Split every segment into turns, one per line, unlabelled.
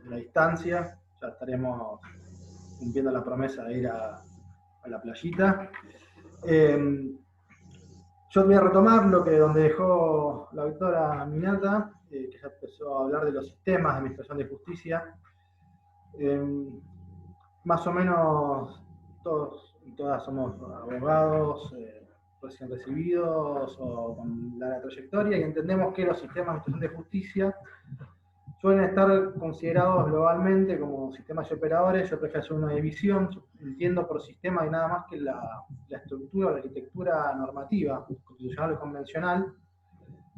desde la distancia. Ya estaremos cumpliendo la promesa de ir a la playita. Yo voy a retomar donde dejó la doctora Minata, que ya empezó a hablar de los sistemas de administración de justicia. Más o menos todos y todas somos abogados recién recibidos o con larga trayectoria, y entendemos que los sistemas de administración de justicia suelen estar considerados globalmente como sistemas y operadores. Yo prefiero hacer una división. Yo entiendo por sistema y nada más que la estructura o la arquitectura normativa, constitucional o convencional,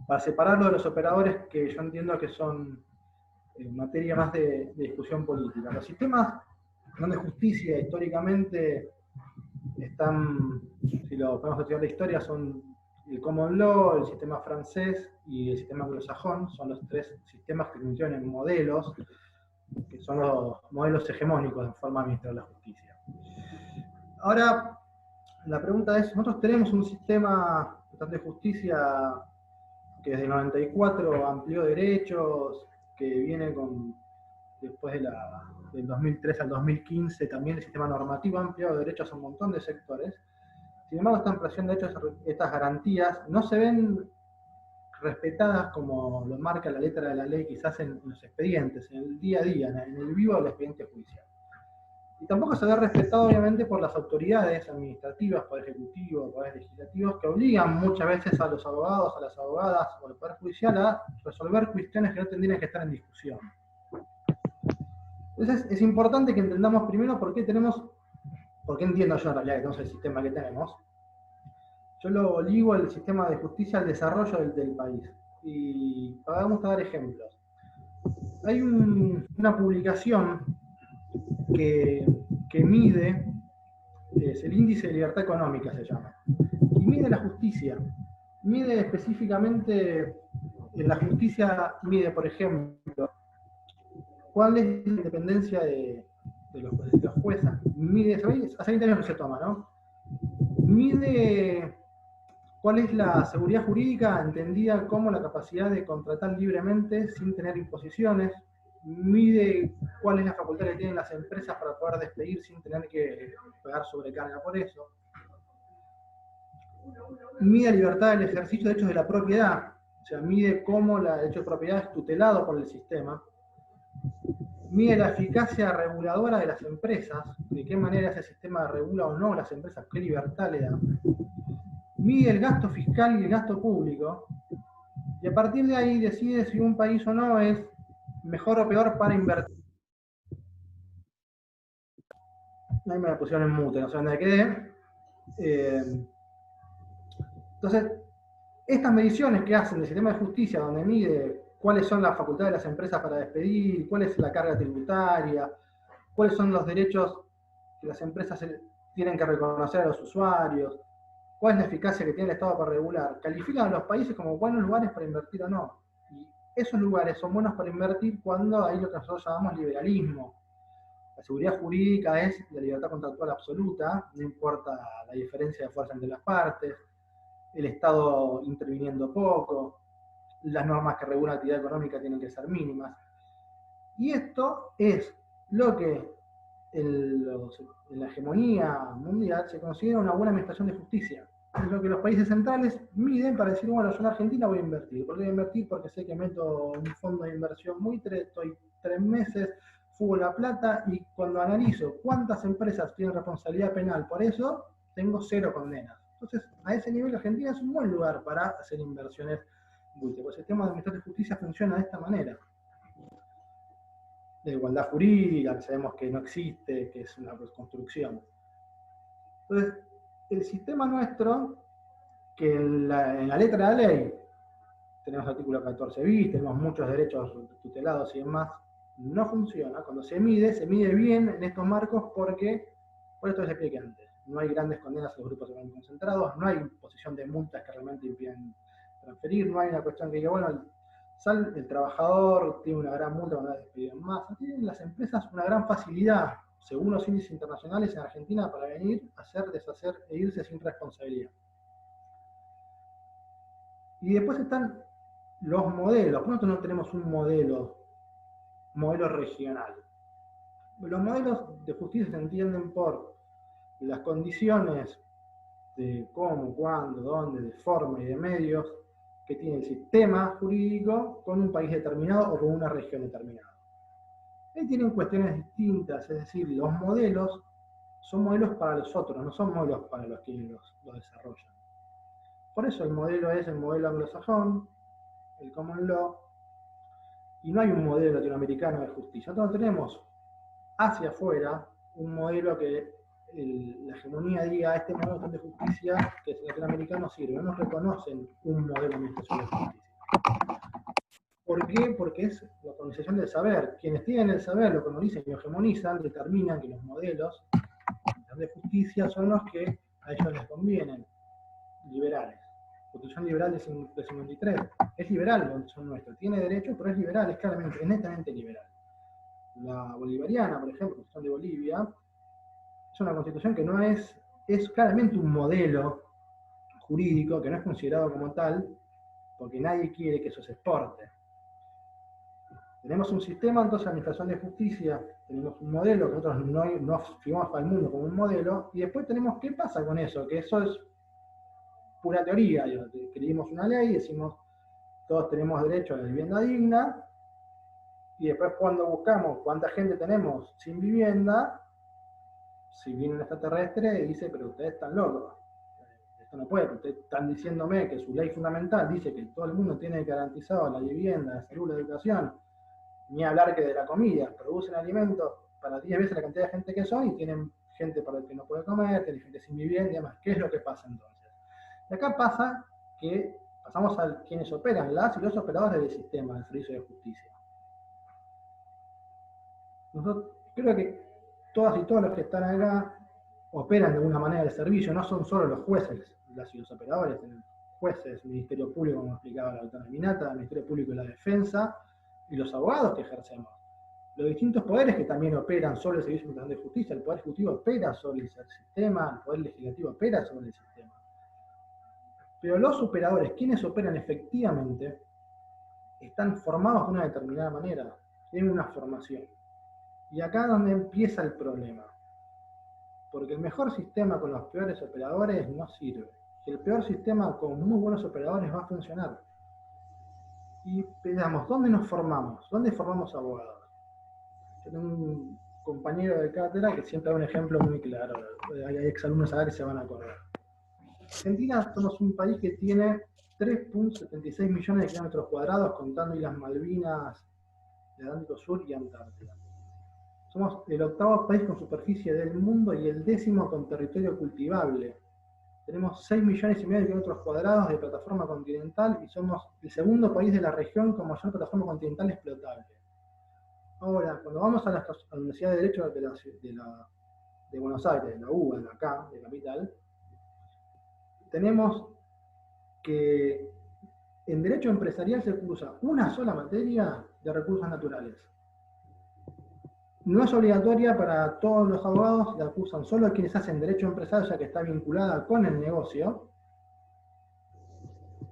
para separarlo de los operadores, que yo entiendo que son materia más de discusión política. Los sistemas de justicia históricamente están, si lo podemos estudiar la historia, son el common law, el sistema francés y el sistema anglosajón. Son los tres sistemas que funcionan en modelos, que son los modelos hegemónicos en forma de administrar la justicia. Ahora, la pregunta es, nosotros tenemos un sistema de justicia que desde el 94 amplió derechos, que viene después del 2003 al 2015, también el sistema normativo ha ampliado derechos a un montón de sectores. Sin embargo, esta ampliación de derechos, estas garantías, no se ven respetadas como lo marca la letra de la ley, quizás en los expedientes, en el día a día, en el vivo del expediente judicial. Y tampoco se ve respetado, obviamente, por las autoridades administrativas, poder ejecutivo, poderes legislativos, que obligan muchas veces a los abogados, a las abogadas o al poder judicial a resolver cuestiones que no tendrían que estar en discusión. Entonces, es importante que entendamos primero por qué entiendo yo en realidad que tenemos el sistema que tenemos. Yo lo ligo el sistema de justicia al desarrollo del país. Y vamos a dar ejemplos. Hay una publicación que mide, es el índice de libertad económica, se llama, y mide la justicia. Mide específicamente, en la justicia mide, por ejemplo, cuál es la independencia de los jueces. Mide, hace 20 años no se toma, ¿no? Mide cuál es la seguridad jurídica entendida como la capacidad de contratar libremente sin tener imposiciones. Mide cuál es la facultad que tienen las empresas para poder despedir sin tener que pagar sobrecarga por eso. Mide la libertad del ejercicio de derechos de la propiedad, o sea, mide cómo el derecho de propiedad es tutelado por el sistema. Mide la eficacia reguladora de las empresas, de qué manera ese sistema regula o no las empresas, qué libertad le da. Mide el gasto fiscal y el gasto público, y a partir de ahí decide si un país o no es mejor o peor para invertir. Ahí me la pusieron en mute, no sé dónde quedé. Entonces, estas mediciones que hacen del sistema de justicia, donde mide cuáles son las facultades de las empresas para despedir, cuál es la carga tributaria, cuáles son los derechos que las empresas tienen que reconocer a los usuarios, cuál es la eficacia que tiene el Estado para regular, califican a los países como buenos lugares para invertir o no. Y esos lugares son buenos para invertir cuando hay lo que nosotros llamamos liberalismo. La seguridad jurídica es la libertad contractual absoluta, no importa la diferencia de fuerza entre las partes, el Estado interviniendo poco, las normas que regulan la actividad económica tienen que ser mínimas. Y esto es lo que en la hegemonía mundial se considera una buena administración de justicia. Es lo que los países centrales miden para decir, bueno, yo en Argentina voy a invertir. ¿Por qué voy a invertir? Porque sé que meto un fondo de inversión estoy 3 meses, fugo la plata, y cuando analizo cuántas empresas tienen responsabilidad penal por eso, tengo 0 condenas. Entonces, a ese nivel Argentina es un buen lugar para hacer inversiones múltiples. El sistema de administración de justicia funciona de esta manera. De igualdad jurídica, que sabemos que no existe, que es una construcción. Entonces, el sistema nuestro, que en la letra de la ley tenemos el artículo 14 bis, tenemos muchos derechos tutelados y demás, no funciona. Cuando se mide bien en estos marcos porque, por esto les expliqué antes, no hay grandes condenas a los grupos económicos concentrados, no hay imposición de multas que realmente impiden transferir, no hay una cuestión que diga, bueno, el trabajador tiene una gran multa cuando despiden más. Tienen las empresas una gran facilidad, según los índices internacionales en Argentina, para venir, hacer, deshacer e irse sin responsabilidad. Y después están los modelos. Nosotros no tenemos un modelo modelo regional. Los modelos de justicia se entienden por las condiciones de cómo, cuándo, dónde, de forma y de medios que tiene el sistema jurídico con un país determinado o con una región determinada. Ahí tienen cuestiones distintas, es decir, los modelos son modelos para los otros, no son modelos para los que los desarrollan. Por eso el modelo es el modelo anglosajón, el common law, y no hay un modelo latinoamericano de justicia. Nosotros tenemos hacia afuera un modelo que la hegemonía diga este modelo de justicia que es latinoamericano sirve. No nos reconocen un modelo de administración de justicia. ¿Por qué? Porque es la colonización del saber. Quienes tienen el saber, lo colonizan y lo hegemonizan, determinan que los modelos de justicia son los que a ellos les convienen, liberales. Constitución liberal de 53. Es liberal la constitución nuestra, tiene derecho, pero es liberal, es claramente, es netamente liberal. La bolivariana, por ejemplo, la Constitución de Bolivia, es una constitución que no es claramente un modelo jurídico, que no es considerado como tal, porque nadie quiere que eso se exporte. Tenemos un sistema, entonces, de administración de justicia, tenemos un modelo que nosotros no firmamos para el mundo como un modelo, y después tenemos qué pasa con eso, que eso es pura teoría. Escribimos una ley, decimos todos tenemos derecho a la vivienda digna, y después cuando buscamos cuánta gente tenemos sin vivienda, si viene un extraterrestre y dice, pero ustedes están locos, esto no puede, ustedes están diciéndome que su ley fundamental dice que todo el mundo tiene garantizado la vivienda, la salud, la educación, ni hablar que de la comida, producen alimentos para 10 veces la cantidad de gente que son y tienen gente para el que no puede comer, tienen gente sin vivienda y demás. ¿Qué es lo que pasa entonces? Y acá pasa que pasamos a quienes operan, las y los operadores del sistema, del servicio de justicia. Nosotros, creo que todas y todos los que están acá operan de alguna manera el servicio, no son solo los jueces, las y los operadores, tienen jueces, Ministerio Público, como explicaba la doctora Minata, Ministerio Público y la Defensa, y los abogados que ejercemos. Los distintos poderes que también operan sobre el Servicio Nacional de Justicia, el Poder Ejecutivo opera sobre el sistema, el Poder Legislativo opera sobre el sistema. Pero los operadores, quienes operan efectivamente, están formados de una determinada manera, tienen una formación. Y acá es donde empieza el problema. Porque el mejor sistema con los peores operadores no sirve. El peor sistema con muy buenos operadores va a funcionar. Y veamos, ¿dónde nos formamos? ¿Dónde formamos abogados? Yo tengo un compañero de cátedra que siempre da un ejemplo muy claro. Hay exalumnos acá que se van a acordar. Argentina somos un país que tiene 3.76 millones de kilómetros cuadrados, contando Islas Malvinas, el Atlántico Sur y Antártida. Somos el octavo país con superficie del mundo y el 10º con territorio cultivable. Tenemos 6 millones y medio de kilómetros cuadrados de plataforma continental y somos el segundo país de la región con mayor plataforma continental explotable. Ahora, cuando vamos a la Universidad de Derecho de Buenos Aires, de la UBA, de acá, de Capital, tenemos que en Derecho Empresarial se cursa una sola materia de recursos naturales. No es obligatoria para todos los abogados, la cursan solo quienes hacen derecho empresarial, ya que está vinculada con el negocio.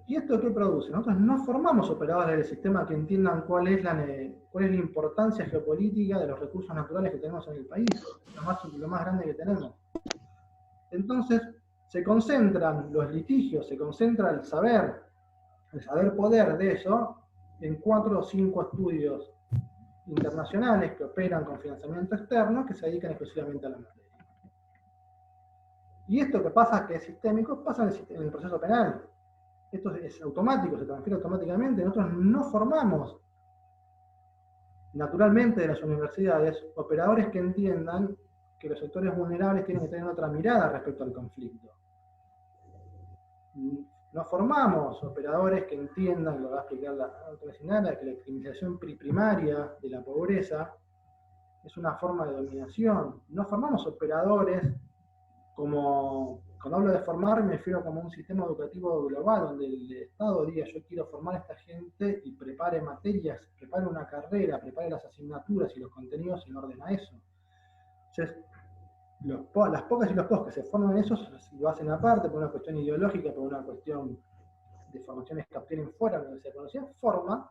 ¿Y esto qué produce? Nosotros no formamos operadores del sistema que entiendan cuál es la importancia geopolítica de los recursos naturales que tenemos en el país, lo más grande que tenemos. Entonces, se concentran los litigios, se concentra el saber poder de eso en 4 o 5 estudios internacionales que operan con financiamiento externo que se dedican exclusivamente a la materia. Y esto que pasa, que es sistémico, pasa en el proceso penal. Esto es automático, se transfiere automáticamente. Nosotros no formamos naturalmente de las universidades operadores que entiendan que los sectores vulnerables tienen que tener otra mirada respecto al conflicto. No formamos operadores que entiendan, lo va a explicar la otra señora, que la criminalización primaria de la pobreza es una forma de dominación. No formamos operadores como, cuando hablo de formar me refiero como un sistema educativo global, donde el Estado diga yo quiero formar a esta gente y prepare materias, prepare una carrera, prepare las asignaturas y los contenidos en orden a eso. Entonces, las pocas y los pocos que se forman en eso lo hacen aparte por una cuestión ideológica, por una cuestión de formaciones que obtienen fuera de la Universidad de Conocimiento, forma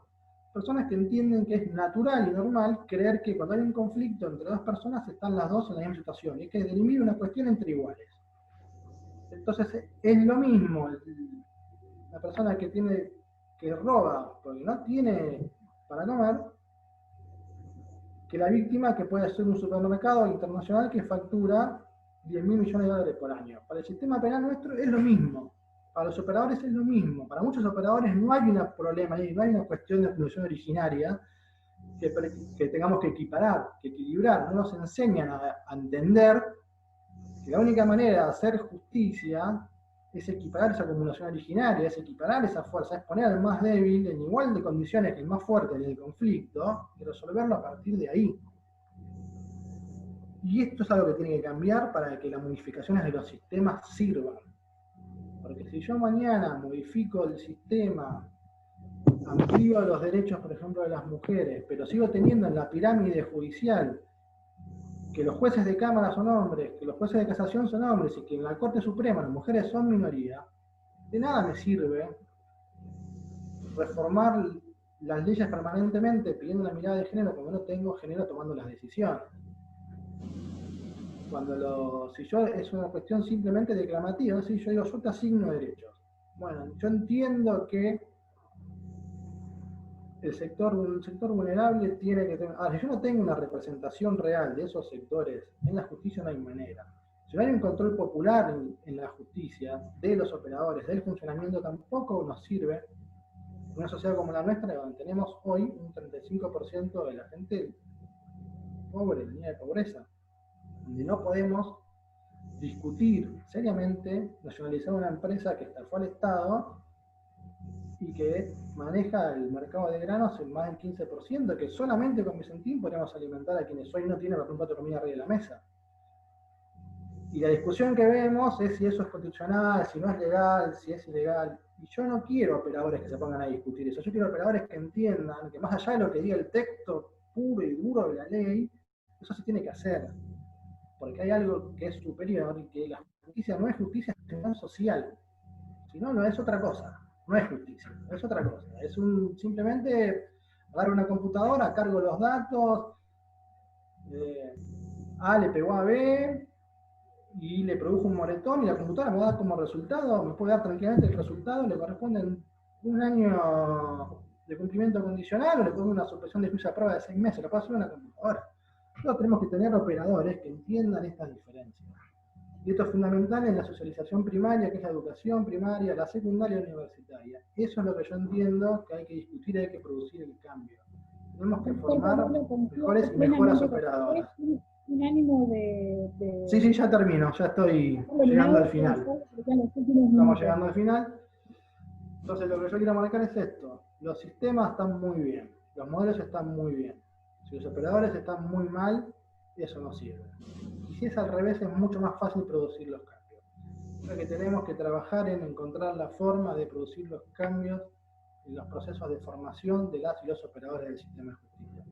personas que entienden que es natural y normal creer que cuando hay un conflicto entre dos personas están las dos en la misma situación, y que dirimir una cuestión entre iguales. Entonces es lo mismo la persona que roba porque no tiene para comer, que la víctima que puede ser un supermercado internacional que factura 10.000 millones de dólares por año. Para el sistema penal nuestro es lo mismo. Para los operadores es lo mismo. Para muchos operadores no hay un problema, no hay una cuestión de función originaria que tengamos que equiparar, que equilibrar. No nos enseñan a entender que la única manera de hacer justicia es equiparar esa acumulación originaria, es equiparar esa fuerza, es poner al más débil en igual de condiciones que el más fuerte en el conflicto y resolverlo a partir de ahí. Y esto es algo que tiene que cambiar para que las modificaciones de los sistemas sirvan. Porque si yo mañana modifico el sistema, amplío los derechos, por ejemplo, de las mujeres, pero sigo teniendo en la pirámide judicial que los jueces de Cámara son hombres, que los jueces de casación son hombres y que en la Corte Suprema las mujeres son minoría, de nada me sirve reformar las leyes permanentemente pidiendo una mirada de género cuando no tengo género tomando las decisiones. Si yo es una cuestión simplemente declamativa, si yo digo, yo te asigno derechos. Bueno, yo entiendo que el sector vulnerable tiene que tener... si yo no tengo una representación real de esos sectores, en la justicia no hay manera. Si no hay un control popular en la justicia, de los operadores, del funcionamiento, tampoco nos sirve en una sociedad como la nuestra, donde tenemos hoy un 35% de la gente pobre, en línea de pobreza, donde no podemos discutir seriamente nacionalizar una empresa que estafó al Estado y que maneja el mercado de granos en más del 15%, que solamente con Vicentín podríamos alimentar a quienes hoy no tienen un plato de comida arriba de la mesa. Y la discusión que vemos es si eso es constitucional, si no es legal, si es ilegal. Y yo no quiero operadores que se pongan a discutir eso. Yo quiero operadores que entiendan que más allá de lo que diga el texto puro y duro de la ley, eso se tiene que hacer. Porque hay algo que es superior y que la justicia no es justicia social, sino no es otra cosa. No es justicia, es otra cosa. Es simplemente agarro una computadora, cargo los datos, A le pegó a B y le produjo un moretón y la computadora me da como resultado, me puede dar tranquilamente el resultado, le corresponde un año de cumplimiento condicional o le pongo una supresión de juicio a prueba de 6 meses, lo puede hacer una computadora. Nosotros tenemos que tener operadores que entiendan estas diferencias. Y esto es fundamental en la socialización primaria, que es la educación primaria, la secundaria y la universitaria. Eso es lo que yo entiendo que hay que discutir, hay que producir el cambio. Tenemos que formar mejores y mejoras operadoras.
Un ánimo de...
Sí, ya termino, ya estoy llegando al final. Estamos llegando al final. Entonces lo que yo quiero marcar es esto. Los sistemas están muy bien, los modelos están muy bien. Si los operadores están muy mal, eso no sirve. Y si es al revés, es mucho más fácil producir los cambios. O sea que tenemos que trabajar en encontrar la forma de producir los cambios en los procesos de formación de las y los operadores del sistema judicial.